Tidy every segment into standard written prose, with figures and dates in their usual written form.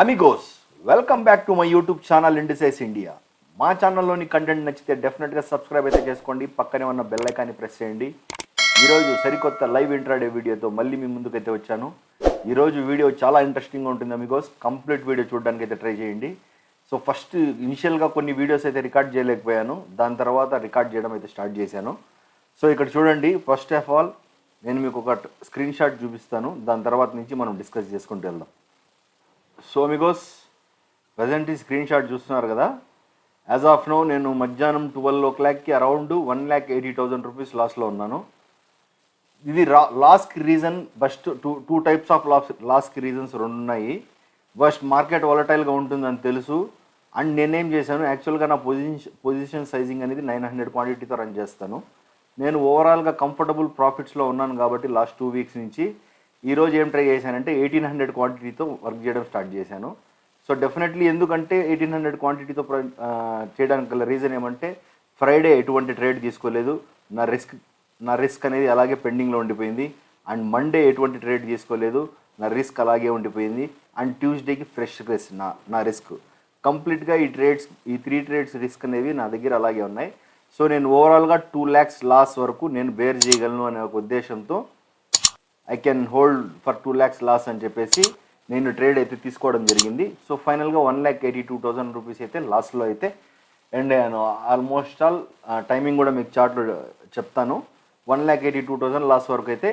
Amigos welcome back to my YouTube channel ఇండిసైస్ India. మా ఛానల్లోని కంటెంట్ నచ్చితే డెఫినెట్గా సబ్స్క్రైబ్ అయితే చేసుకోండి, పక్కనే ఉన్న బెల్ ఐకాన్ని ప్రెస్ చేయండి. ఈరోజు సరికొత్త లైవ్ ఇంట్రాడే వీడియోతో మళ్ళీ మీ ముందుకైతే వచ్చాను. ఈరోజు వీడియో చాలా ఇంట్రెస్టింగ్గా ఉంటుంది అమిగోస్, కంప్లీట్ వీడియో చూడడానికి అయితే ట్రై చేయండి. సో ఫస్ట్ ఇనిషియల్గా కొన్ని వీడియోస్ అయితే రికార్డ్ చేయలేకపోయాను, దాని తర్వాత రికార్డ్ చేయడం అయితే స్టార్ట్ చేశాను. సో ఇక్కడ చూడండి, ఫస్ట్ ఆఫ్ ఆల్ నేను మీకు ఒక స్క్రీన్ షాట్ చూపిస్తాను, దాని తర్వాత నుంచి మనం డిస్కస్ చేసుకుంటూ వెళ్దాం. సో అమిగోస్ ప్రజెంట్ ఈ స్క్రీన్ షాట్ చూస్తున్నారు కదా. యాజ్ ఆఫ్ నో నేను మధ్యాహ్నం 12 o'clockకి అరౌండ్ 1,80,000 రూపీస్ లాస్లో ఉన్నాను. ఇది లాస్కి రీజన్ బస్ట్ టూ టైప్స్ ఆఫ్ లాస్కి రీజన్స్ రెండు ఉన్నాయి. ఫస్ట్ మార్కెట్ వాలటైల్గా ఉంటుందని తెలుసు, అండ్ నేనేం చేశాను, యాక్చువల్గా నా పొజిషన్ సైజింగ్ అనేది 900 క్వాంటిటీతో రన్ చేస్తాను. నేను ఓవరాల్గా కంఫర్టబుల్ ప్రాఫిట్స్లో ఉన్నాను కాబట్టి లాస్ట్ 2 weeks నుంచి ఈరోజు ఏం ట్రై చేశానంటే 1800 క్వాంటిటీతో వర్క్ చేయడం స్టార్ట్ చేశాను. సో డెఫినెట్లీ ఎందుకంటే 1800 క్వాంటిటీతో చేయడానికి గల రీజన్ ఏమంటే, ఫ్రైడే ఎటువంటి ట్రేడ్ తీసుకోలేదు, నా రిస్క్ అనేది అలాగే పెండింగ్లో ఉండిపోయింది. అండ్ మండే ఎటువంటి ట్రేడ్ తీసుకోలేదు, నా రిస్క్ అలాగే ఉండిపోయింది. అండ్ ట్యూస్డేకి ఫ్రెష్ రిస్క్, నా రిస్క్ కంప్లీట్గా ఈ 3 ట్రేడ్స్ రిస్క్ అనేవి నా దగ్గర అలాగే ఉన్నాయి. సో నేను ఓవరాల్గా 2 lakhs లాస్ వరకు నేను బేర్ చేయగలను అనే ఒక ఉద్దేశంతో I can hold for 2 lakhs loss అని చెప్పేసి నేను ట్రేడ్ అయితే తీసుకోవడం జరిగింది. సో ఫైనల్గా 1,82,000 రూపీస్ అయితే లాస్లో అయితే ఎండ్ అయ్యాను. ఆల్మోస్ట్ ఆల్ టైమింగ్ కూడా మీకు చార్ట్లో చెప్తాను. 1,82,000 లాస్ వరకు అయితే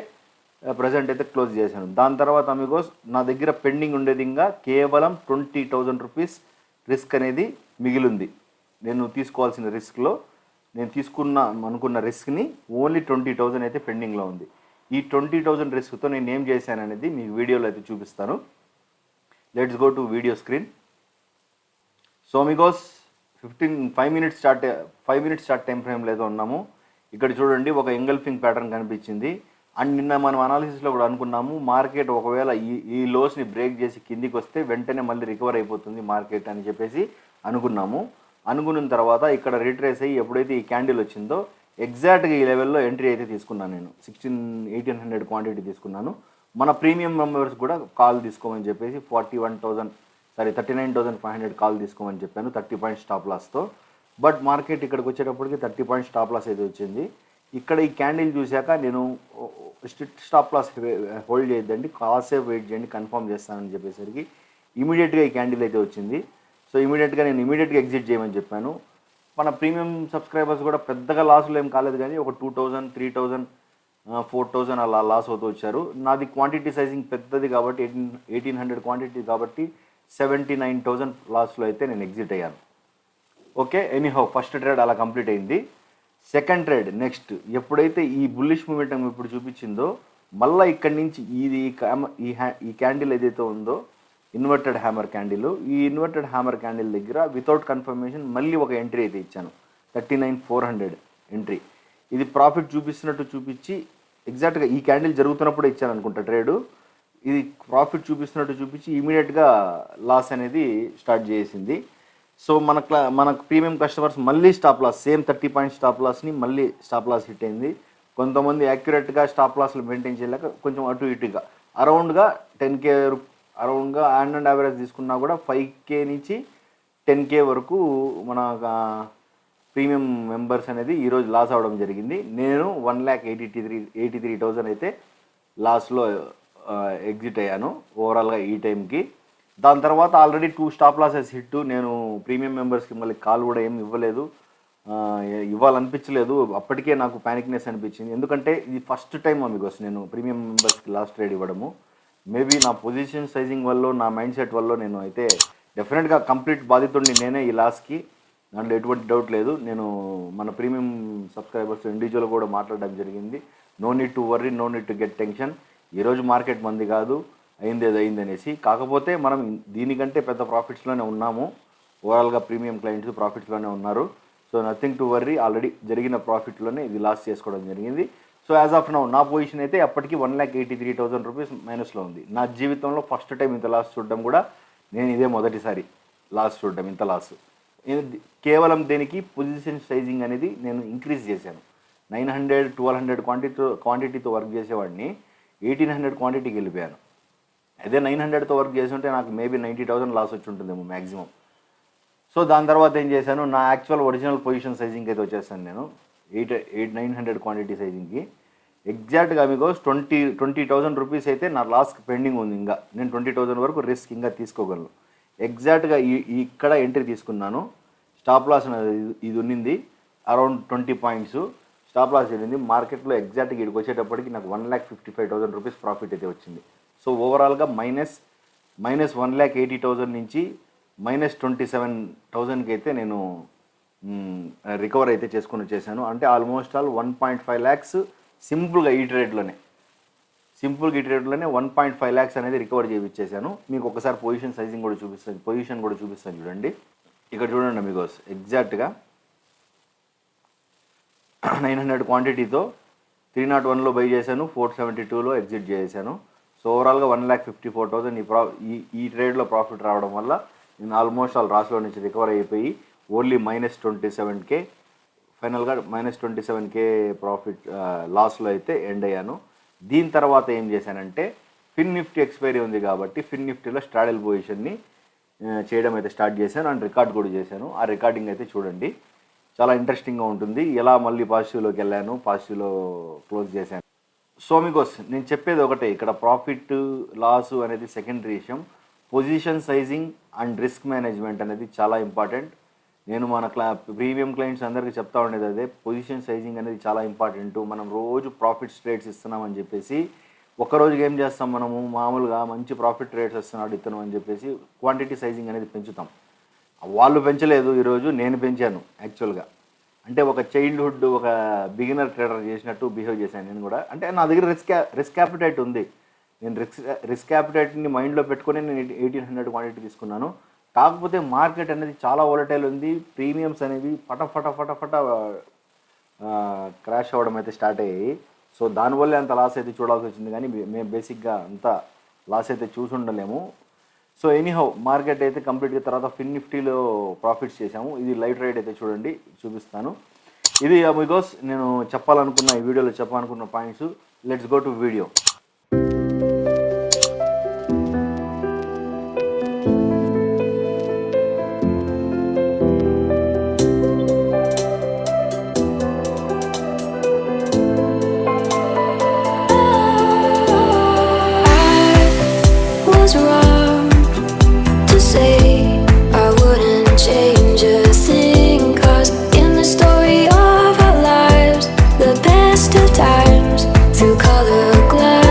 ప్రజెంట్ అయితే క్లోజ్ చేశాను. దాని తర్వాత అమిగోస్ నా దగ్గర పెండింగ్ ఉండేది ఇంకా కేవలం 20,000 రూపీస్ రిస్క్ అనేది మిగిలింది. నేను తీసుకోవాల్సిన రిస్క్లో నేను అనుకున్న రిస్క్ని ఓన్లీ 20,000 అయితే పెండింగ్లో ఉంది. ఈ 20,000 రిస్క్తో నేను ఏం చేశాను అనేది మీకు వీడియోలో అయితే చూపిస్తాను. Let's go to video screen. So Amigos 5 minutes start time frame లేదో ఉన్నాము. ఇక్కడ చూడండి, ఒక ఎంగల్ఫింగ్ ప్యాటర్న్ కనిపించింది. అండ్ నిన్న మనం అనాలిసిస్లో కూడా అనుకున్నాము, మార్కెట్ ఒకవేళ ఈ లోస్ని బ్రేక్ చేసి కిందికి వస్తే వెంటనే మళ్ళీ రికవర్ అయిపోతుంది మార్కెట్ అని చెప్పేసి అనుకున్న తర్వాత ఇక్కడ రీట్రేస్ అయ్యి ఎప్పుడైతే ఈ క్యాండిల్ వచ్చిందో ఎగ్జాక్ట్గా ఈ లెవెల్లో ఎంట్రీ అయితే తీసుకున్నాను. నేను 1,800 క్వాంటిటీ తీసుకున్నాను. మన ప్రీమియం మెంబర్స్ కూడా కాల్ తీసుకోమని చెప్పేసి 39,500 కాల్ తీసుకోమని చెప్పాను 30 పాయింట్ స్టాప్ లాస్తో. బట్ మార్కెట్ ఇక్కడికి వచ్చేటప్పటికి 30 పాయింట్ స్టాప్ లాస్ అయితే వచ్చింది. ఇక్కడ ఈ క్యాండిల్ చూశాక నేను స్ట్రిక్ట్ స్టాప్ లాస్ హోల్డ్ చేయొద్దండి, కాసేపు వెయిట్ చేయండి, కన్ఫర్మ్ చేస్తానని చెప్పేసరికి ఇమీడియట్గా ఈ క్యాండిల్ అయితే వచ్చింది. సో నేను ఇమీడియట్గా ఎగ్జిట్ చేయమని చెప్పాను. మన ప్రీమియం సబ్స్క్రైబర్స్ కూడా పెద్దగా లాసులు ఏం కాలేదు, కానీ ఒక 2,000, 3,000, 4,000 అలా లాస్ అవుతూ వచ్చారు. నాది క్వాంటిటీ సైజింగ్ పెద్దది కాబట్టి 1,800 క్వాంటిటీ కాబట్టి 79,000 లాస్లో అయితే నేను ఎగ్జిట్ అయ్యాను. ఓకే, ఎనీహౌ ఫస్ట్ ట్రేడ్ అలా కంప్లీట్ అయింది. సెకండ్ ట్రేడ్ నెక్స్ట్ ఎప్పుడైతే ఈ బుల్లిష్ మూమెంటం ఇప్పుడు చూపించిందో, మళ్ళీ ఇక్కడి నుంచి ఈ క్యాండిల్ ఏదైతే ఉందో ఇన్వర్టెడ్ హ్యామర్ క్యాండిల్, ఈ ఇన్వర్టెడ్ హ్యామర్ క్యాండిల్ దగ్గర వితౌట్ కన్ఫర్మేషన్ మళ్ళీ ఒక ఎంట్రీ అయితే ఇచ్చాను, 39,400 ఎంట్రీ. ఇది ప్రాఫిట్ చూపించి ఎగ్జాక్ట్గా ఈ క్యాండిల్ జరుగుతున్నప్పుడే ఇచ్చాను అనుకుంటా ట్రేడు. ఇది ప్రాఫిట్ చూపించి ఇమీడియట్గా లాస్ అనేది స్టార్ట్ చేసింది. సో మనకు ప్రీమియం కస్టమర్స్ మళ్ళీ stop loss, same 30 point stop లాస్ని మళ్ళీ స్టాప్ లాస్ హిట్ అయింది. కొంతమంది యాక్యురేట్గా స్టాప్ లాస్లు మెయింటైన్ చేయలేక కొంచెం అటు ఇటుగా అరౌండ్గా 10K అరౌండ్గా అండ్ యావరేజ్ తీసుకున్నా కూడా 5K నుంచి 10K వరకు మన ప్రీమియం మెంబర్స్ అనేది ఈరోజు లాస్ అవ్వడం జరిగింది. నేను 1,83,000 అయితే లాస్లో ఎగ్జిట్ అయ్యాను ఓవరాల్గా ఈ టైంకి. దాని తర్వాత ఆల్రెడీ 2 స్టాప్ లాసెస్ హిట్. నేను ప్రీమియం మెంబర్స్కి మళ్ళీ కాల్ కూడా ఏమి ఇవ్వాలనిపించలేదు. అప్పటికే నాకు ప్యానిక్నెస్ అనిపించింది, ఎందుకంటే ఇది ఫస్ట్ టైం అమిగోస్ నేను ప్రీమియం మెంబర్స్కి లాస్ట్ ట్రేడ్ ఇవ్వడము. మేబీ నా పొజిషన్ సైజింగ్ వల్ల, నా మైండ్ సెట్ వల్ల నేను అయితే డెఫినెట్గా కంప్లీట్ బాధితుడిని నేనే ఈ లాస్కి, దాంట్లో ఎటువంటి డౌట్ లేదు. నేను మన ప్రీమియం సబ్స్క్రైబర్స్ ఇండివిజువల్ కూడా మాట్లాడడం జరిగింది. No need to worry, no need to get tension. ఈరోజు మార్కెట్ మంది కాదు, అయింది అనేసి. కాకపోతే మనం దీనికంటే పెద్ద ప్రాఫిట్స్లోనే ఉన్నాము. ఓవరాల్గా ప్రీమియం క్లయింట్స్ ప్రాఫిట్స్లోనే ఉన్నారు. So nothing to worry, already జరిగిన ప్రాఫిట్లోనే ఇది లాస్ చేసుకోవడం జరిగింది. సో యాజ్ ఆఫ్ నౌ నా పొజిషన్ అయితే అప్పటికి 1,83,000 రూపీస్ మైనస్లో ఉంది. నా జీవితంలో ఫస్ట్ టైం ఇంత లాస్ చూడడం కూడా, నేను ఇదే మొదటిసారి లాస్ చూడడం ఇంత లాస్. కేవలం దేనికి పొజిషన్ సైజింగ్ అనేది నేను ఇంక్రీజ్ చేశాను. 900, 1,200 క్వాంటిటీతో వర్క్ చేసేవాడిని 1,800 క్వాంటిటీకి వెళ్ళిపోయాను. అదే 900తో వర్క్ చేసి ఉంటే నాకు మేబీ 90,000 లాస్ వచ్చి ఉంటుందేమో మ్యాక్సిమం. సో దాని తర్వాత ఏం చేశాను, నా యాక్చువల్ ఒరిజినల్ పొజిషన్ సైజింగ్కి అయితే వచ్చేసాను నేను 900 క్వాంటిటీ సైజింగ్కి. ఎగ్జాక్ట్గా మీకు 20,000 రూపీస్ అయితే నా లాస్కి పెండింగ్ ఉంది. ఇంకా నేను 20,000 వరకు రిస్క్ ఇంకా తీసుకోగలను. ఎగ్జాక్ట్గా ఇక్కడ ఎంట్రీ తీసుకున్నాను. స్టాప్ లాస్ ఇది ఉన్నింది అరౌండ్ 20 పాయింట్స్ స్టాప్ లాస్ వెళ్ళింది. మార్కెట్లో ఎగ్జాక్ట్గా ఇక్కడికి వచ్చేటప్పటికి నాకు 1,55,000 రూపీస్ ప్రాఫిట్ అయితే వచ్చింది. సో ఓవరాల్గా మైనస్ 1,80,000 నుంచి -27,000కి అయితే నేను రికవర్ అయితే చేసుకొని వచ్చేసాను. అంటే ఆల్మోస్ట్ ఆల్ 1.5 lakhs సింపుల్గా ఈ ట్రేడ్లోనే 1.5 lakhs అనేది రికవర్ చేయించేసాను. మీకు ఒకసారి పొజిషన్ సైజింగ్ కూడా చూపిస్తాను చూడండి. ఇక్కడ చూడండి మీకు ఎగ్జాక్ట్గా 900 క్వాంటిటీతో 301లో బై చేశాను, 472లో ఎగ్జిట్ చేశాను. సో ఓవరాల్గా 1,54,000 ఈ ట్రేడ్లో ప్రాఫిట్ రావడం వల్ల నేను ఆల్మోస్ట్ ఆల్ రాసులో నుంచి రికవర్ అయిపోయి ఓన్లీ -27K ఫైనల్గా -27K ప్రాఫిట్ లాస్లో అయితే ఎండ్ అయ్యాను. దీని తర్వాత ఏం చేశానంటే నిఫ్టీ ఎక్స్పైరీ ఉంది కాబట్టి నిఫ్టీలో స్ట్రాడల్ పొజిషన్ని చేయడం అయితే స్టార్ట్ చేశాను అండ్ రికార్డ్ కూడా చేశాను. ఆ రికార్డింగ్ అయితే చూడండి, చాలా ఇంట్రెస్టింగ్గా ఉంటుంది. ఎలా మళ్ళీ పాజిటివ్లోకి వెళ్ళాను, పాజిటివ్లో క్లోజ్ చేశాను. సో మీకు నేను చెప్పేది ఒకటే, ఇక్కడ ప్రాఫిట్ లాస్ అనేది సెకండరీ విషయం. Position sizing and risk management అనేది చాలా ఇంపార్టెంట్. నేను మన ప్రీమియం క్లయింట్స్ అందరికీ చెప్తా ఉండేది అదే, పొజిషన్ సైజింగ్ అనేది చాలా ఇంపార్టెంట్. మనం రోజు ప్రాఫిట్ ట్రేడ్స్ ఇస్తున్నామని చెప్పేసి ఒక్కరోజుకి ఏం చేస్తాం, మనము మామూలుగా మంచి ప్రాఫిట్ ట్రేడ్స్ ఇస్తున్నాడు ఇతను అని చెప్పేసి క్వాంటిటీ సైజింగ్ అనేది పెంచుతాం. వాళ్ళు పెంచలేదు, ఈరోజు నేను పెంచాను యాక్చువల్గా. అంటే ఒక చైల్డ్హుడ్ ఒక బిగినర్ ట్రేడర్ చేసినట్టు బిహేవ్ చేశాను నేను కూడా. అంటే నా దగ్గర రిస్క్ యాపిటైట్ ఉంది. నేను రిస్క్ యాపిటైట్ని మైండ్లో పెట్టుకొని నేను 1,800 క్వాంటిటీ తీసుకున్నాను. కాకపోతే మార్కెట్ అనేది చాలా వోలటైల్ ఉంది. ప్రీమియమ్స్ అనేవి ఫట క్రాష్ అవ్వడం అయితే స్టార్ట్ అయ్యాయి. సో దానివల్లే అంత లాస్ అయితే చూడాల్సి వచ్చింది, కానీ మేము బేసిక్గా అంత లాస్ అయితే చూసి ఉండలేము. సో ఎనీహౌ మార్కెట్ అయితే కంప్లీట్గా తర్వాత నిఫ్టీలో ప్రాఫిట్స్ చేసాము. ఇది లైవ్ ట్రేడ్ అయితే చూడండి, చూపిస్తాను. ఇది బికాస్ నేను చెప్పాలనుకున్న ఈ వీడియోలో చెప్పాలనుకున్న points. Let's go to video. Of times through color glass.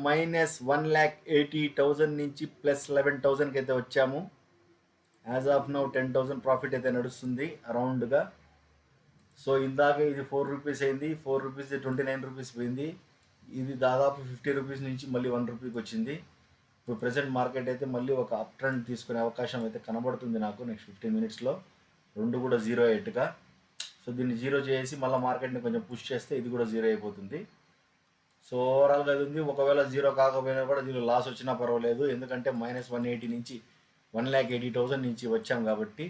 -1,80,000 నుంచి +11,000కి అయితే వచ్చాము. యాజ్ ఆఫ్ నౌ 10,000 ప్రాఫిట్ అయితే నడుస్తుంది అరౌండ్గా. సో ఇందాక ఇది 4 రూపీస్ అయింది, 4 రూపీస్ 29 రూపీస్ పోయింది. ఇది దాదాపు 50 రూపీస్ నుంచి మళ్ళీ 1 రూపీకి వచ్చింది. ఇప్పుడు ప్రెసెంట్ మార్కెట్ అయితే మళ్ళీ ఒక అప్ ట్రెండ్ తీసుకునే అవకాశం అయితే కనబడుతుంది నాకు నెక్స్ట్ 15 మినిట్స్లో. రెండు కూడా 0.8గా. సో దీన్ని 0 చేసి మళ్ళీ మార్కెట్ని కొంచెం పుష్ చేస్తే ఇది కూడా 0 అయిపోతుంది. సో ఓవరాల్గా అది ఉంది. ఒకవేళ 0 కాకపోయినా కూడా దీనిలో లాస్ వచ్చినా పర్వాలేదు, ఎందుకంటే -180 నుంచి 1,80,000 నుంచి వచ్చాం కాబట్టి.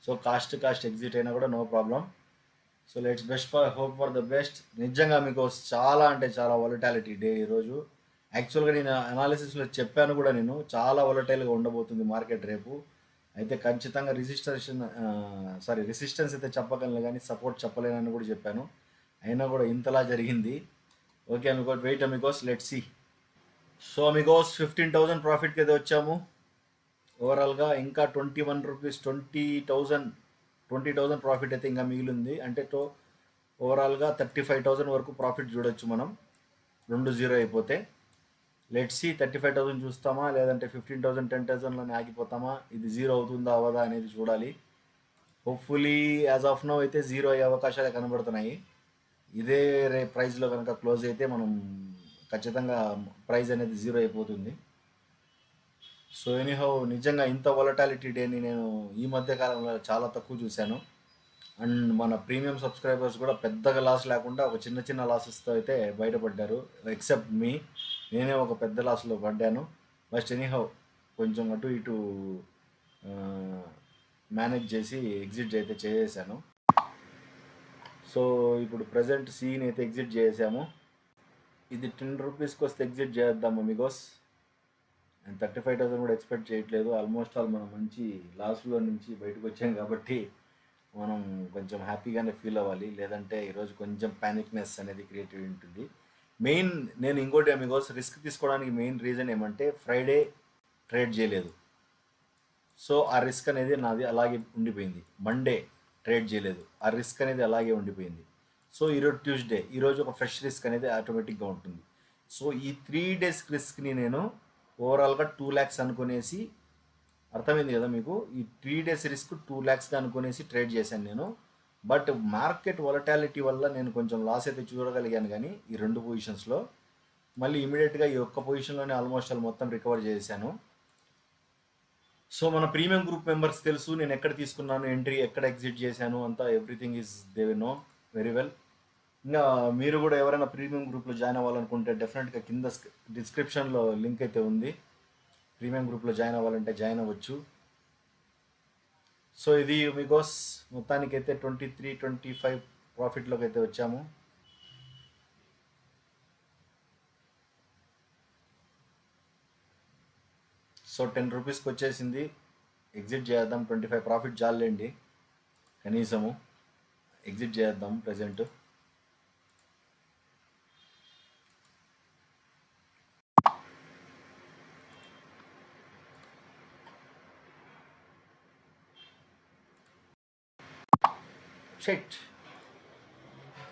సో కాస్ట్ ఎగ్జిట్ అయినా కూడా no problem. So let's best for hope for the best. నిజంగా మీకు చాలా అంటే చాలా వొలటాలిటీ డే ఈరోజు. యాక్చువల్గా నేను అనాలిసిస్లో చెప్పాను కూడా, నేను చాలా వొలటైల్గా ఉండబోతుంది మార్కెట్ రేపు. అయితే ఖచ్చితంగా రెసిస్టెన్స్ అయితే చెప్పగలను కానీ సపోర్ట్ చెప్పలేనని కూడా చెప్పాను. అయినా కూడా ఇంతలా జరిగింది. Okay amigos, wait amigos, let's see. So amigos 15,000 ప్రాఫిట్కి అయితే వచ్చాము. ఓవరాల్గా ఇంకా 21 రూపీస్ 20,000 ప్రాఫిట్ అయితే ఇంకా మిగిలింది. అంటే ఓవరాల్గా 35,000 వరకు ప్రాఫిట్ చూడొచ్చు మనం 2-0 అయిపోతే. లెట్స్ సీ 35,000 చూస్తామా, లేదంటే 15,000 10,000లోనే ఆగిపోతామా, ఇది 0 అవుతుందా అవదా అనేది చూడాలి. హోప్ఫుల్లీ యాజ్ ఆఫ్ నో అయితే 0 అయ్యే అవకాశాలే కనబడుతున్నాయి. ఇదే ప్రైస్లో కనుక క్లోజ్ అయితే మనం ఖచ్చితంగా ప్రైస్ అనేది 0 అయిపోతుంది. సో ఎనీహౌ, నిజంగా ఇంత వొలటాలిటీ డేని నేను ఈ మధ్య కాలంలో చాలా తక్కువ చూశాను. అండ్ మన ప్రీమియం సబ్స్క్రైబర్స్ కూడా పెద్దగా లాస్ లేకుండా ఒక చిన్న లాసెస్తో అయితే బయటపడ్డారు. ఎక్సెప్ట్ మీ, నేనే ఒక పెద్ద లాస్లో పడ్డాను. బట్ ఎనీహౌ కొంచెం అటు ఇటు మేనేజ్ చేసి ఎగ్జిట్ అయితే చేసేసాను. సో ఇప్పుడు ప్రజెంట్ సీని అయితే ఎగ్జిట్ చేసాము. ఇది 10 రూపీస్కి వస్తే ఎగ్జిట్ చేద్దాము అమిగోస్. అండ్ 35,000 కూడా ఎక్స్పెక్ట్ చేయట్లేదు. ఆల్మోస్ట్ ఆల్ మనం మంచి లాస్లో నుంచి బయటకు వచ్చాం కాబట్టి మనం కొంచెం హ్యాపీగానే ఫీల్ అవ్వాలి, లేదంటే ఈరోజు కొంచెం ప్యానిక్నెస్ అనేది క్రియేట్ అయి ఉంటుంది. మెయిన్ నేను ఇంకోటి అమిగోస్, రిస్క్ తీసుకోవడానికి మెయిన్ రీజన్ ఏమంటే ఫ్రైడే ట్రేడ్ చేయలేదు. సో ఆ రిస్క్ అనేది నాది అలాగే ఉండిపోయింది. మండే ట్రేడ్ చేయలేదు, ఆ రిస్క్ అనేది అలాగే ఉండిపోయింది. సో ఈరోజు ట్యూస్డే, ఈరోజు ఒక ఫ్రెష్ రిస్క్ అనేది ఆటోమేటిక్గా ఉంటుంది. సో ఈ 3 డేస్ రిస్క్ని నేను ఓవరాల్గా 2 lakhs అనుకునేసి, అర్థమైంది కదా మీకు, ఈ 3 డేస్ రిస్క్ 2 lakhsగా అనుకునేసి ట్రేడ్ చేశాను నేను. బట్ మార్కెట్ వొలటాలిటీ వల్ల నేను కొంచెం లాస్ అయితే చూడగలిగాను, కానీ ఈ 2 పొజిషన్స్లో మళ్ళీ ఇమీడియట్గా ఈ ఒక్క పొజిషన్లోనే ఆల్మోస్ట్ ఆల్ మొత్తం రికవర్ చేశాను. సో మన ప్రీమియం గ్రూప్ మెంబర్స్ తెలుసు నేను ఎక్కడ తీసుకున్నాను ఎంట్రీ, ఎక్కడ ఎగ్జిట్ చేశాను, అంతా everything is they know very well. ఇంకా మీరు కూడా ఎవరైనా ప్రీమియం గ్రూప్లో జాయిన్ అవ్వాలనుకుంటే డెఫినెట్గా కింద డిస్క్రిప్షన్లో లింక్ అయితే ఉంది. ప్రీమియం గ్రూప్లో జాయిన్ అవ్వాలంటే జాయిన్ అవ్వచ్చు. సో ఇది అమిగోస్, మొత్తానికైతే 23-25 ప్రాఫిట్లోకి అయితే వచ్చాము. సో 10 రూపీస్కి వచ్చేసింది, ఎగ్జిట్ చేద్దాం. 25 ప్రాఫిట్ చాలండి కనీసము, ఎగ్జిట్ చేద్దాం ప్రజెంట్. షెట్,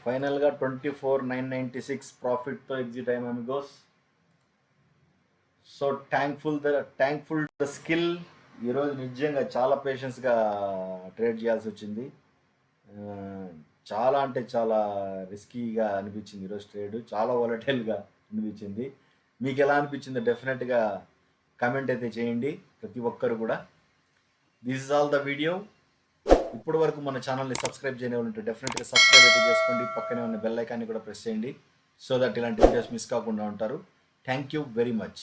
ఫైనల్గా 24,996 ప్రాఫిట్తో ఎగ్జిట్ అయ్యాము Amigos. So thankful the skill. ఈరోజు నిజంగా చాలా పేషెన్స్గా ట్రేడ్ చేయాల్సి వచ్చింది. చాలా అంటే చాలా రిస్కీగా అనిపించింది ఈరోజు ట్రేడ్, చాలా వొలటైల్గా అనిపించింది. మీకు ఎలా అనిపించిందో డెఫినెట్గా కామెంట్ అయితే చేయండి ప్రతి ఒక్కరు కూడా. This is all the video. ఇప్పటి వరకు మన ఛానల్ని సబ్స్క్రైబ్ చేయని ఉంటే డెఫినెట్గా సబ్స్క్రైబ్ అయితే చేసుకోండి. పక్కనే ఉన్న బెల్ ఐకాన్ని కూడా ప్రెస్ చేయండి, సో దట్ ఇలాంటి వీడియోస్ మిస్ కాకుండా ఉంటారు. Thank you very much.